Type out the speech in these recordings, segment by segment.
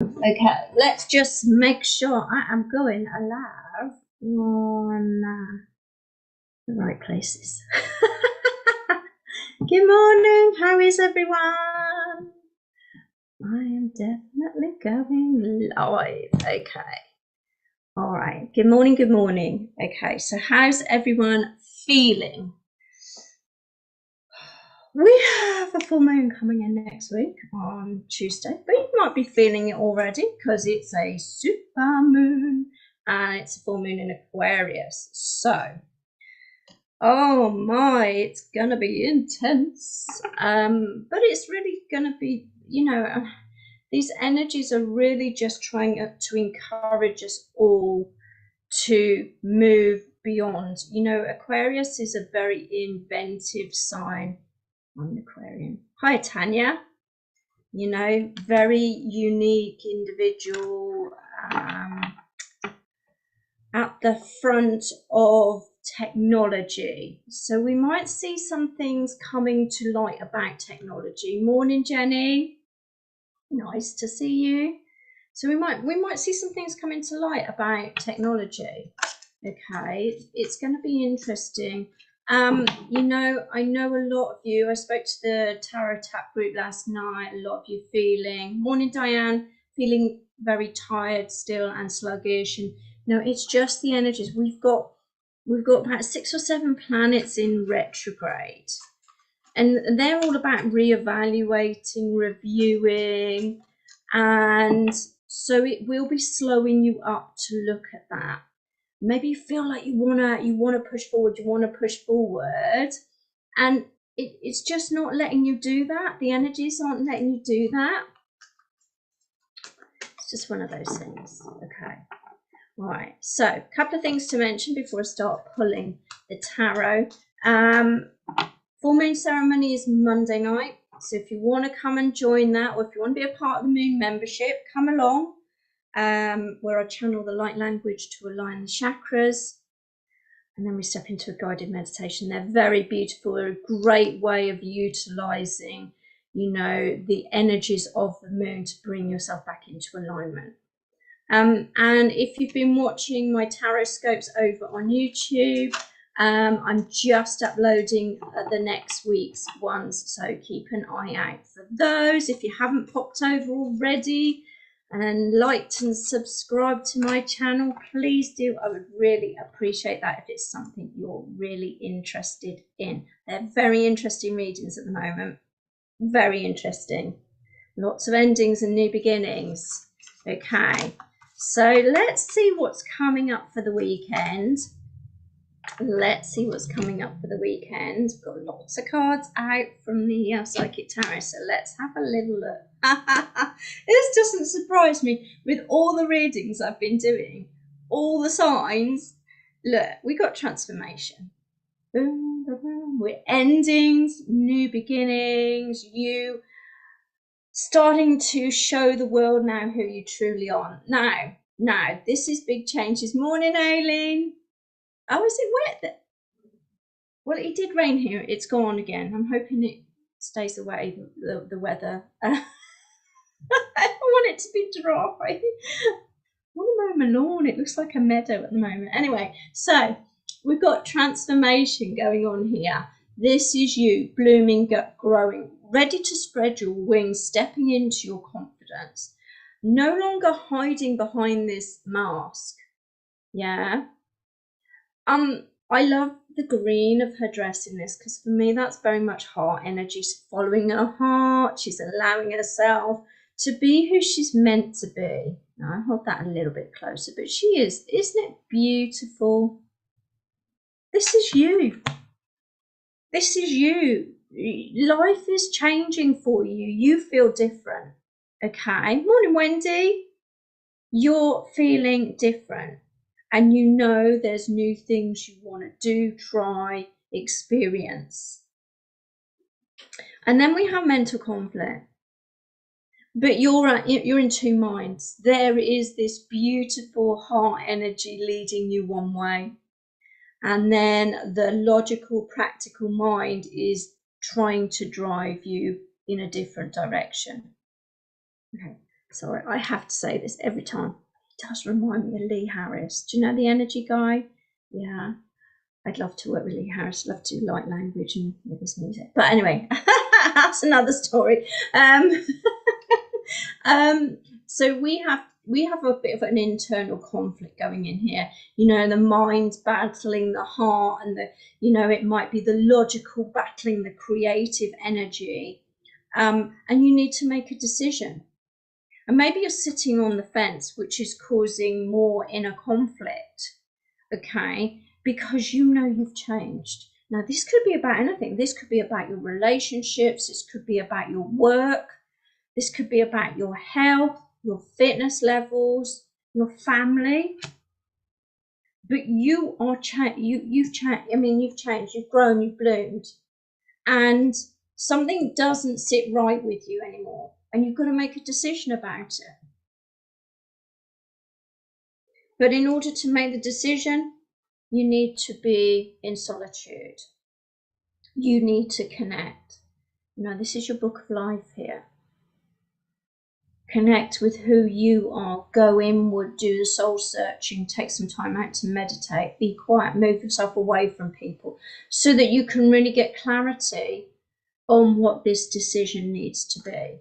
Okay, let's just make sure I am going live on the right places. Good morning, how is everyone? I am definitely going live. Okay. All right. Good morning, good morning. Okay, so how's everyone feeling? We have a full moon coming in next week on Tuesday, but you might be feeling it already because it's a super moon and it's a full moon in Aquarius. So, oh my, it's gonna be intense. But it's really gonna be, these energies are really just trying to encourage us all to move beyond. Aquarius is a very inventive sign. I'm an Aquarian. Hi, Tanya. Very unique individual, at the front of technology. So we might see some things coming to light about technology. Morning, Jenny. Nice to see you. So we might see some things coming to light about technology. Okay, it's going to be interesting. I know a lot of you, I spoke to the Tarot Tap group last night, a lot of you morning Diane, feeling very tired still and sluggish, and it's just the energies. We've got about 6 or 7 planets in retrograde, and they're all about reevaluating, reviewing, and so it will be slowing you up to look at that. Maybe you feel like you wanna push forward, and it's just not letting you do that. The energies aren't letting you do that. It's just one of those things. Okay. All right. So a couple of things to mention before I start pulling the tarot. Full moon ceremony is Monday night. So if you want to come and join that, or if you want to be a part of the moon membership, come along. Where I channel the light language to align the chakras, and then we step into a guided meditation. They're very beautiful. They're a great way of utilizing, the energies of the moon to bring yourself back into alignment. And if you've been watching my tarot scopes over on YouTube, I'm just uploading the next week's ones, so keep an eye out for those. If you haven't popped over already and liked and subscribed to my channel, please do. I would really appreciate that if it's something you're really interested in. They're very interesting readings at the moment. Very interesting. Lots of endings and new beginnings. Okay, so let's see what's coming up for the weekend. Let's see what's coming up for the weekend. We've got lots of cards out from the Psychic Tarot, so let's have a little look. This doesn't surprise me with all the readings I've been doing, all the signs. Look, we got transformation. We're endings, new beginnings, you starting to show the world now who you truly are. Now, this is big changes. Morning, Aileen. Oh, is it wet? Well, it did rain here. It's gone again. I'm hoping it stays away, the weather. I want it to be dry. I want to mow my lawn. It looks like a meadow at the moment. Anyway, so we've got transformation going on here. This is you blooming, growing, ready to spread your wings, stepping into your confidence. No longer hiding behind this mask. Yeah. I love the green of her dress in this, because for me that's very much heart energy. She's following her heart. She's allowing herself to be who she's meant to be. Now I hold that a little bit closer, but she is. Isn't it beautiful? This is you. This is you. Life is changing for you. You feel different. Okay. Morning, Wendy. You're feeling different. And there's new things you want to do, try, experience. And then we have mental conflict. But you're in two minds. There is this beautiful heart energy leading you one way. And then the logical, practical mind is trying to drive you in a different direction. Okay. Sorry, I have to say this every time. It does remind me of Lee Harris. Do you know the energy guy? Yeah. I'd love to work with Lee Harris. Love to do light language and with his music. But anyway, that's another story. So we have a bit of an internal conflict going in here. You know, the mind battling the heart, and it might be the logical battling the creative energy. And you need to make a decision. And maybe you're sitting on the fence, which is causing more inner conflict. Okay, because you've changed. Now, this could be about anything. This could be about your relationships. This could be about your work. This could be about your health, your fitness levels, your family. But you are you've changed. I mean, you've changed. You've grown. You've bloomed, and something doesn't sit right with you anymore, and you've got to make a decision about it. But in order to make the decision, you need to be in solitude. You need to connect. This is your book of life here. Connect with who you are. Go inward, do the soul searching, take some time out to meditate, be quiet, move yourself away from people so that you can really get clarity on what this decision needs to be.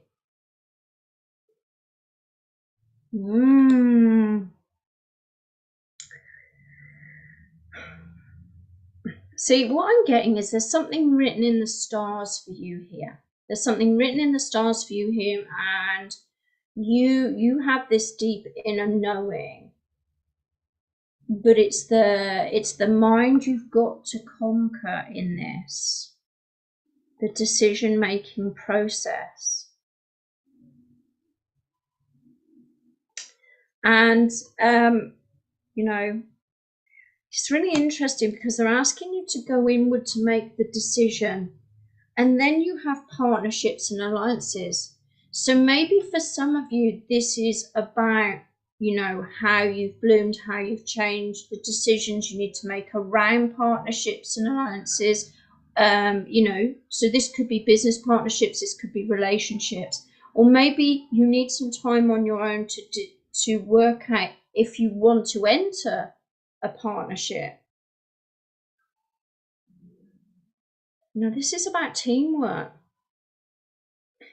See, what I'm getting is there's something written in the stars for you here. There's something written in the stars for you here, and you have this deep inner knowing. But it's the mind you've got to conquer in this. The decision-making process. And it's really interesting because they're asking you to go inward to make the decision. And then you have partnerships and alliances. So maybe for some of you, this is about, how you've bloomed, how you've changed, the decisions you need to make around partnerships and alliances. So this could be business partnerships, this could be relationships. Or maybe you need some time on your own to work out if you want to enter a partnership. This is about teamwork.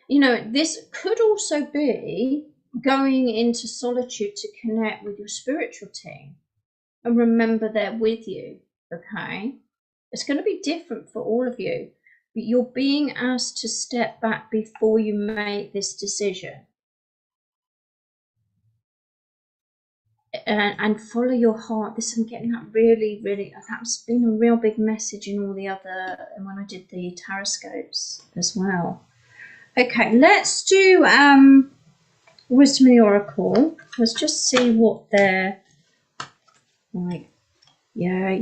This could also be going into solitude to connect with your spiritual team and remember they're with you, okay? It's going to be different for all of you, but you're being asked to step back before you make this decision. And follow your heart. I'm getting that really, really, that's been a real big message in all the other, when I did the taroscopes as well. Okay, let's do Wisdom of the Oracle. Let's just see what they're like. Yeah,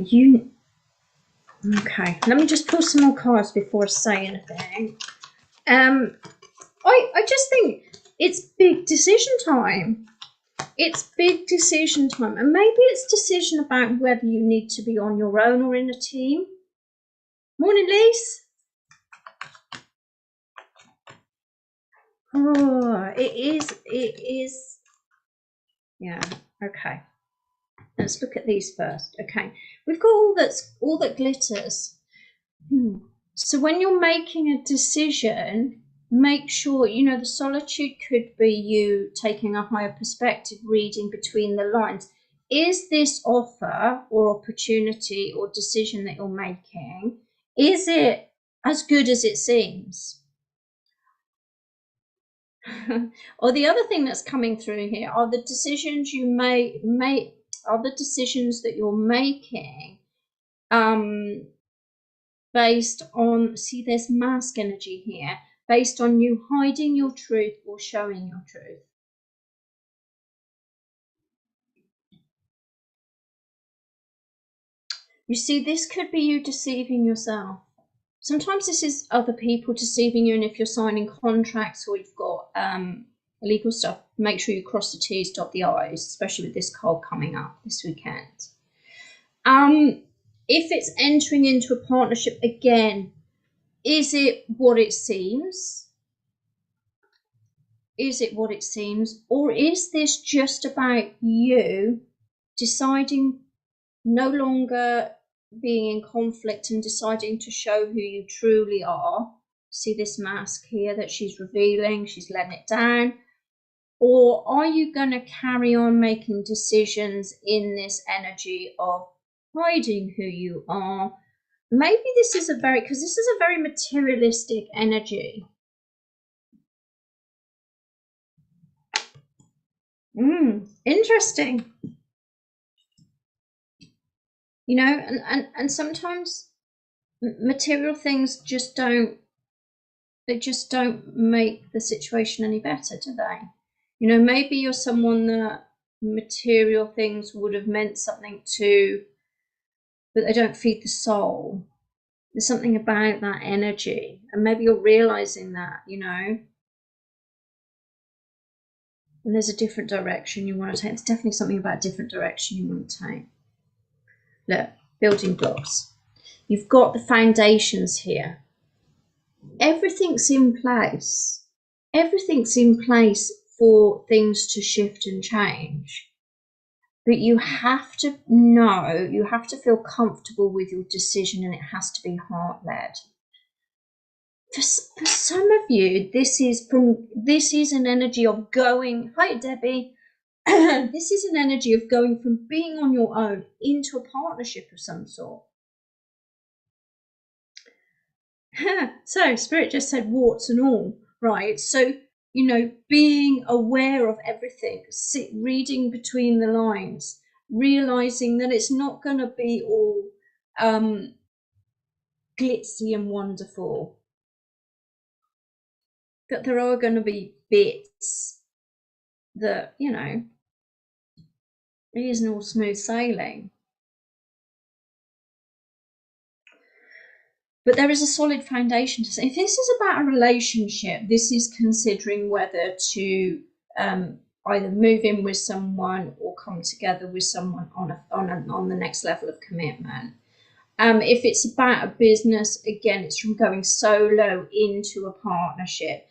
okay, let me just pull some more cards before I say anything. I just think it's big decision time. It's big decision time, and maybe it's decision about whether you need to be on your own or in a team. Morning, Lise. Oh, it is. Yeah, okay. Let's look at these first. Okay, we've got all that glitters. So when you're making a decision, make sure, the solitude could be you taking a higher perspective, reading between the lines. Is this offer or opportunity or decision that you're making, is it as good as it seems? Or the other thing that's coming through here are the decisions you are the decisions that you're making based on, see, there's mask energy here, based on you hiding your truth or showing your truth. You see, this could be you deceiving yourself. Sometimes this is other people deceiving you, and if you're signing contracts or you've got legal stuff, make sure you cross the T's, dot the I's, especially with this card coming up this weekend. If it's entering into a partnership, again, is it what it seems? is it what it seems? Or is this just about you deciding no longer being in conflict and deciding to show who you truly are? See this mask here that she's revealing, she's letting it down. Or are you going to carry on making decisions in this energy of hiding who you are? Maybe this is because this is a very materialistic energy. Interesting. You know, and sometimes material things just don't make the situation any better, do they? You know, maybe you're someone that material things would have meant something to, but they don't feed the soul. There's something about that energy, and maybe you're realizing that, you know, and there's a different direction you want to take. There's definitely something about a different direction you want to take. Look, building blocks. You've got the foundations here. Everything's in place. Everything's in place for things to shift and change. But you have to know, you have to feel comfortable with your decision, and it has to be heart-led. For some of you, this is an energy of going, hi Debbie, this is an energy of going from being on your own into a partnership of some sort. So Spirit just said warts and all, right? So, you know, being aware of everything, reading between the lines, realizing that it's not going to be all glitzy and wonderful, that there are going to be bits that, you know, it isn't all smooth sailing. But there is a solid foundation to say. If this is about a relationship, this is considering whether to either move in with someone or come together with someone on the next level of commitment. If it's about a business, again, it's from going solo into a partnership.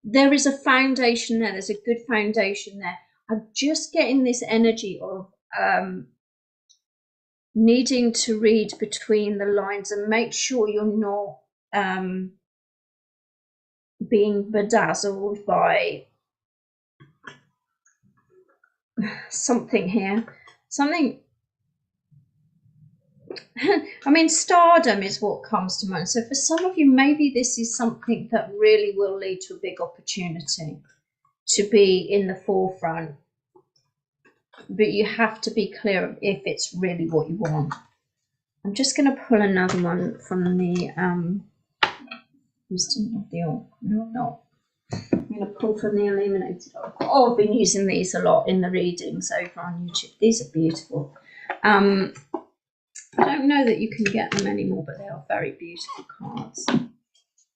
There is a foundation there. There's a good foundation there. I'm just getting this energy of needing to read between the lines and make sure you're not being bedazzled by something here. Something, I mean, stardom is what comes to mind. So for some of you, maybe this is something that really will lead to a big opportunity to be in the forefront. But you have to be clear if it's really what you want. I'm just going to pull another one from the no. I'm going to pull from the illuminated. Oh, I've been using these a lot in the readings over on YouTube. These are beautiful. I don't know that you can get them anymore, but they are very beautiful cards. I've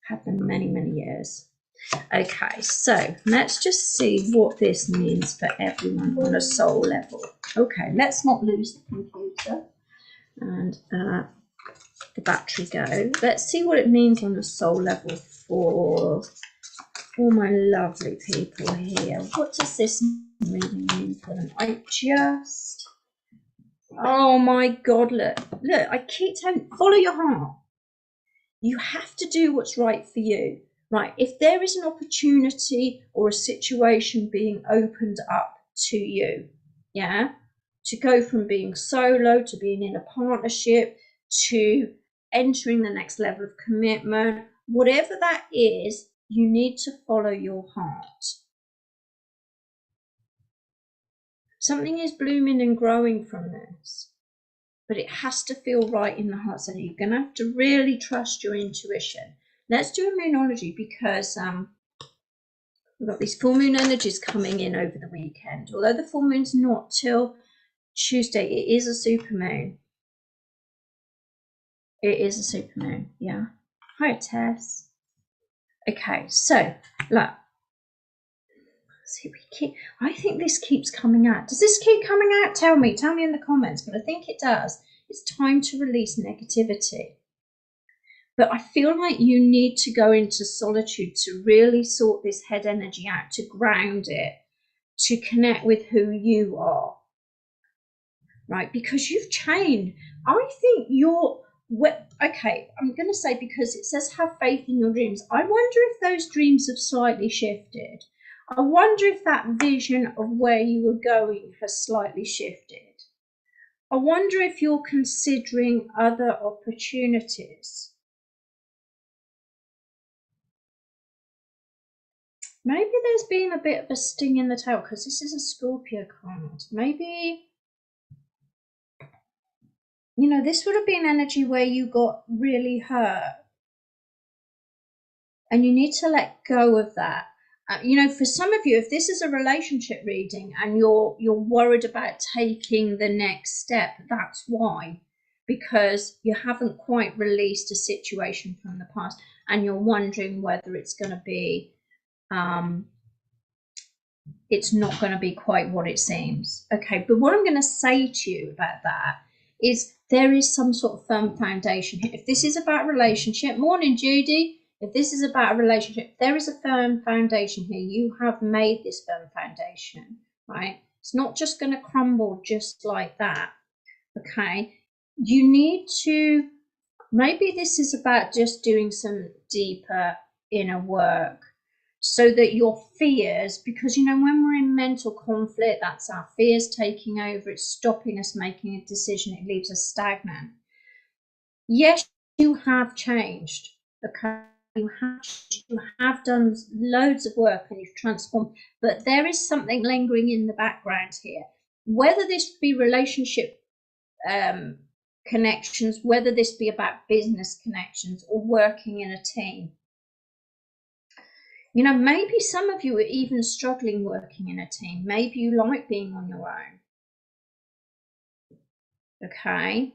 had them many years. Okay, so let's just see what this means for everyone on a soul level. Okay, let's not lose the computer and the battery go. Let's see what it means on a soul level for all my lovely people here. What does this reading mean for them? Oh my God, look, I keep telling, follow your heart. You have to do what's right for you. Right, if there is an opportunity or a situation being opened up to you, yeah, to go from being solo to being in a partnership to entering the next level of commitment, whatever that is, you need to follow your heart. Something is blooming and growing from this, but it has to feel right in the heart center. You're going to have to really trust your intuition. Let's do a moonology because we've got these full moon energies coming in over the weekend. Although the full moon's not till Tuesday, it is a super moon. It is a super moon, yeah. Hi, Tess. Okay, so look. See, I think this keeps coming out. Does this keep coming out? Tell me in the comments, but I think it does. It's time to release negativity. But I feel like you need to go into solitude to really sort this head energy out, to ground it, to connect with who you are, right? Because you've changed. I think you're, okay, I'm going to say, because it says have faith in your dreams. I wonder if those dreams have slightly shifted. I wonder if that vision of where you were going has slightly shifted. I wonder if you're considering other opportunities. Maybe there's been a bit of a sting in the tail, because this is a Scorpio card. Maybe, you know, this would have been energy where you got really hurt. And you need to let go of that. You know, for some of you, if this is a relationship reading and you're worried about taking the next step, that's why. Because you haven't quite released a situation from the past and you're wondering whether it's going to be it's not going to be quite what it seems. Okay, but what I'm going to say to you about that is there is some sort of firm foundation here. If this is about a relationship, morning Judy, if this is about a relationship, there is a firm foundation here. You have made this firm foundation, right? It's not just going to crumble just like that. Okay, you need to, maybe this is about just doing some deeper inner work, so that your fears, because you know, when we're in mental conflict, that's our fears taking over. It's stopping us making a decision. It leaves us stagnant. Yes, you have changed. Okay, you have done loads of work and you've transformed, but there is something lingering in the background here. Whether this be relationship connections, whether this be about business connections or working in a team. You know, maybe some of you are even struggling working in a team. Maybe you like being on your own. Okay.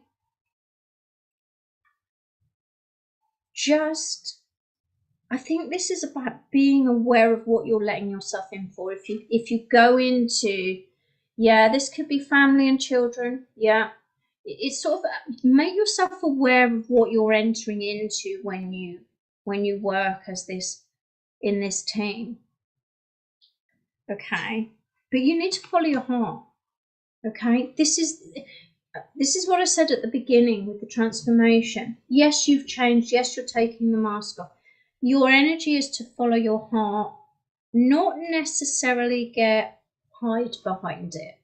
I think this is about being aware of what you're letting yourself in for. If you go into, yeah, this could be family and children. Yeah. It's sort of, make yourself aware of what you're entering into when you work as this, in this team. Okay. But you need to follow your heart. Okay. This is what I said at the beginning with the transformation. Yes, you've changed. Yes, you're taking the mask off. Your energy is to follow your heart, not necessarily get hide behind it,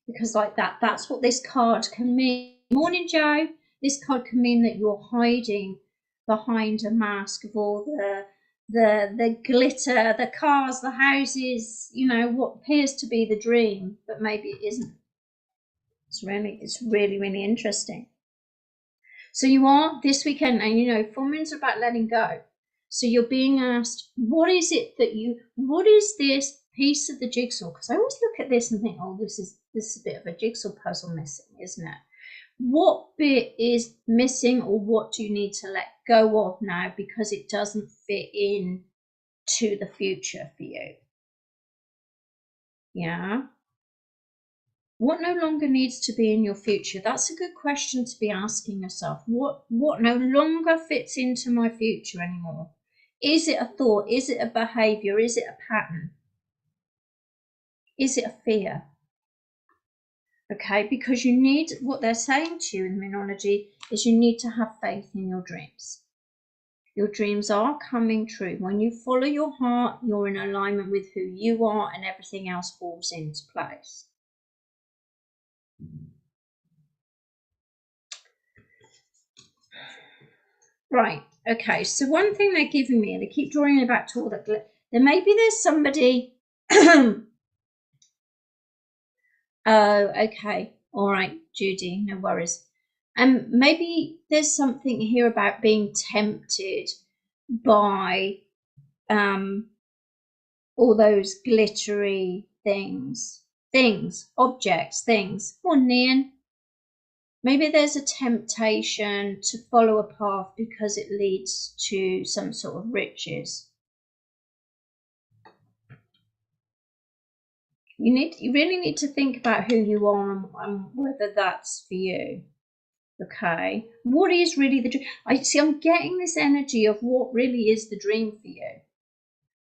because like that's what this card can mean. Morning, Joe. This card can mean that you're hiding behind a mask of all the glitter, the cars, the houses, you know, what appears to be the dream, but maybe it isn't. It's really interesting. So you are this weekend, and you know, full moons are about letting go. So you're being asked, what is this piece of the jigsaw? Because I always look at this and think, oh, this is a bit of a jigsaw puzzle missing, isn't it? What bit is missing, or what do you need to let go of now because it doesn't fit in to the future for you? Yeah. What no longer needs to be in your future? That's a good question to be asking yourself. What no longer fits into my future anymore? Is it a thought? Is it a behavior? Is it a pattern? Is it a fear? Okay, because you need, what they're saying to you in Minology is you need to have faith in your dreams. Your dreams are coming true. When you follow your heart, you're in alignment with who you are, and everything else falls into place. Right, okay, so one thing they're giving me, and they keep drawing me back to all that, then maybe there's somebody, oh, okay, all right, Judy, no worries. Maybe there's something here about being tempted by all those glittery things, objects, things. Come on, Nian. Maybe there's a temptation to follow a path because it leads to some sort of riches. You really need to think about who you are and whether that's for you. Okay, what is really the dream? I'm getting this energy of what really is the dream for you.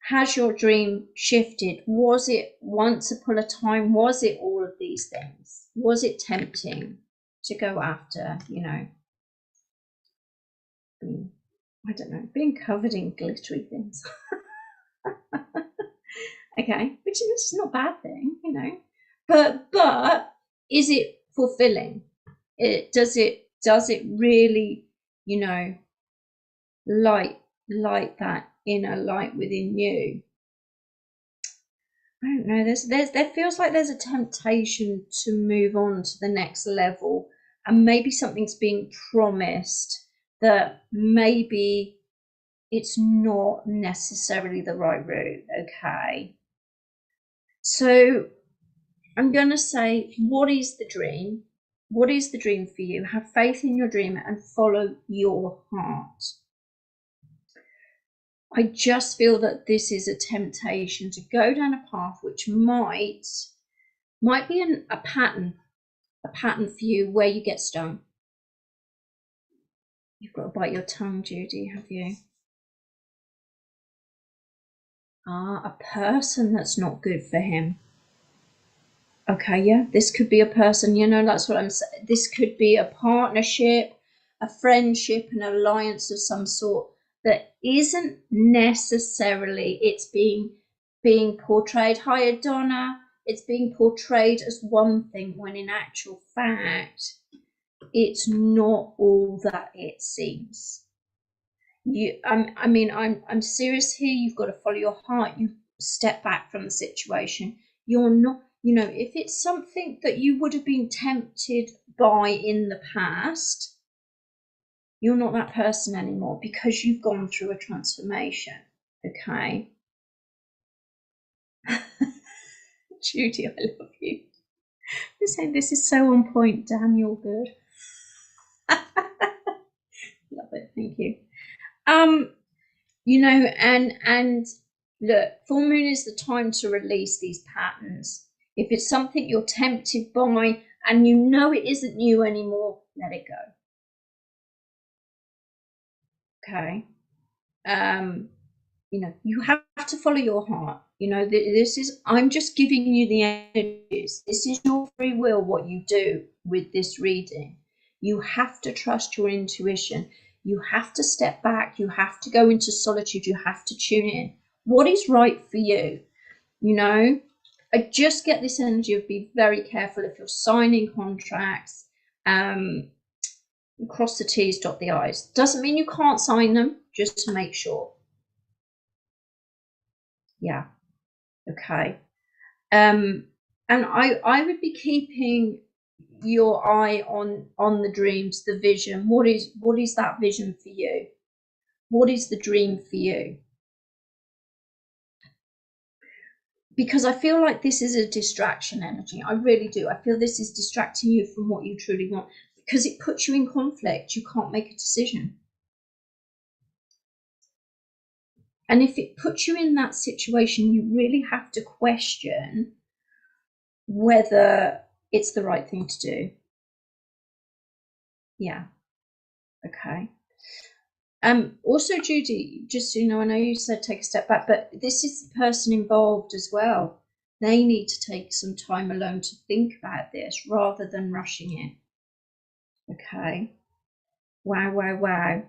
Has your dream shifted? Was it once upon a time? Was it all of these things? Was it tempting to go after, you know, I don't know, being covered in glittery things? Okay, which is not a bad thing, you know, but is it fulfilling? Does it really, you know, light that inner light within you? I don't know. There feels like there's a temptation to move on to the next level, and maybe something's being promised that maybe it's not necessarily the right route. Okay, so I'm gonna say, what is the dream? What is the dream for you? Have faith in your dream and follow your heart. I just feel that this is a temptation to go down a path which might be a pattern for you where you get stung. You've got to bite your tongue, Judy, have you? A person that's not good for him. Okay, yeah, this could be a person, you know, that's what I'm saying. This could be a partnership, a friendship, an alliance of some sort that isn't necessarily, it's being portrayed. Hi, Donna. It's being portrayed as one thing when in actual fact, it's not all that it seems. I'm serious here. You've got to follow your heart. You step back from the situation. You're not, you know, if it's something that you would have been tempted by in the past, you're not that person anymore because you've gone through a transformation. Okay. Judy, I love you. You're saying this is so on point. Damn, you're good. Love it. Thank you. You know, and look, full moon is the time to release these patterns. If it's something you're tempted by and you know it isn't you anymore, let it go. Okay. You know, you have to follow your heart. You know, this is, I'm just giving you the energies. This is your free will, what you do with this reading. You have to trust your intuition. You have to step back. You have to go into solitude. You have to tune in. What is right for you? You know, I just get this energy of be very careful if you're signing contracts. Cross the T's, dot the I's. Doesn't mean you can't sign them, just to make sure. Yeah. Okay. And I would be keeping your eye on the dreams, the vision. What is that vision for you? What is the dream for you? Because I feel like this is a distraction energy. I really do. I feel this is distracting you from what you truly want because it puts you in conflict. You can't make a decision. And if it puts you in that situation, you really have to question whether it's the right thing to do. Yeah. Okay. Also, Judy, just so you know, I know you said take a step back, but this is the person involved as well. They need to take some time alone to think about this rather than rushing in. Okay. Wow, wow, wow.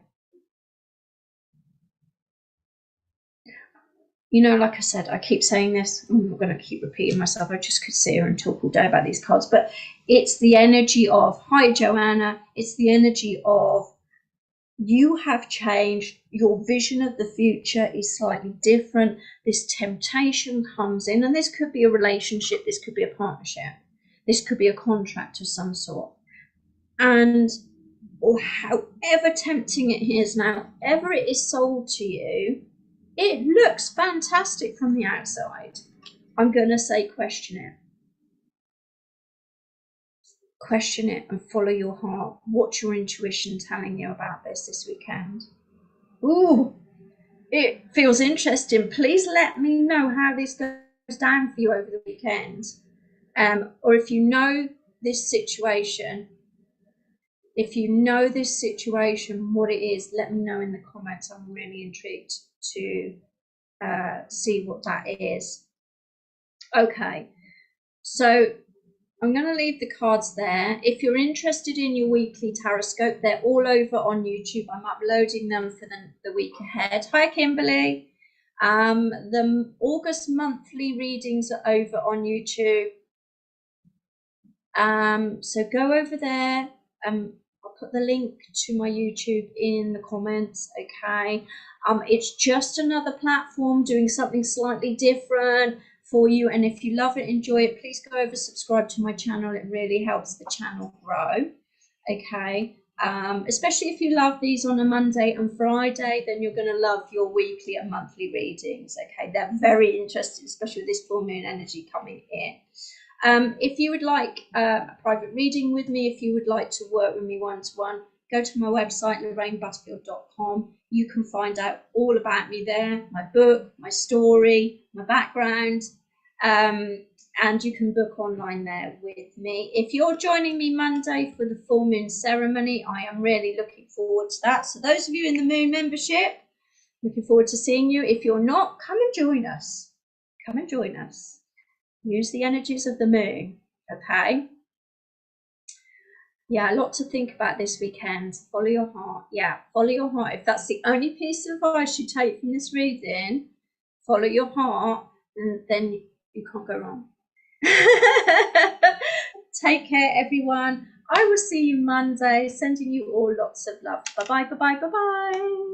You know, like I said, I keep saying this. I'm not going to keep repeating myself. I just could sit here and talk all day about these cards, but it's the energy of, hi, Joanna. It's the energy of, you have changed. Your vision of the future is slightly different. This temptation comes in, and this could be a relationship. This could be a partnership. This could be a contract of some sort. And or however tempting it is now, ever it is sold to you, it looks fantastic from the outside. I'm going to say question it. Question it and follow your heart. What's your intuition telling you about this weekend? Ooh, it feels interesting. Please let me know how this goes down for you over the weekend. Or if you know this situation, If you know this situation, what it is, let me know in the comments. I'm really intrigued to see what that is. Okay, so I'm going to leave the cards there. If you're interested in your weekly taroscope, they're all over on YouTube. I'm uploading them for the week ahead. Hi, Kimberly. The August monthly readings are over on YouTube. So go over there. I'll put the link to my YouTube in the comments. Okay. It's just another platform doing something slightly different for you. And if you love it, enjoy it, please go over, subscribe to my channel. It really helps the channel grow. Okay. Especially if you love these on a Monday and Friday, then you're going to love your weekly and monthly readings. Okay. They're very interesting, especially with this full moon energy coming in. If you would like a private reading with me, if you would like to work with me one-to-one, go to my website, LorraineButterfield.com. You can find out all about me there, my book, my story, my background, and you can book online there with me. If you're joining me Monday for the full moon ceremony, I am really looking forward to that. So those of you in the moon membership, looking forward to seeing you. If you're not, come and join us. Come and join us. Use the energies of the moon, okay? Yeah, a lot to think about this weekend. Follow your heart. Yeah, follow your heart. If that's the only piece of advice you take from this reading, follow your heart, and then you can't go wrong. Take care, everyone. I will see you Monday. Sending you all lots of love. Bye-bye, bye-bye, bye-bye.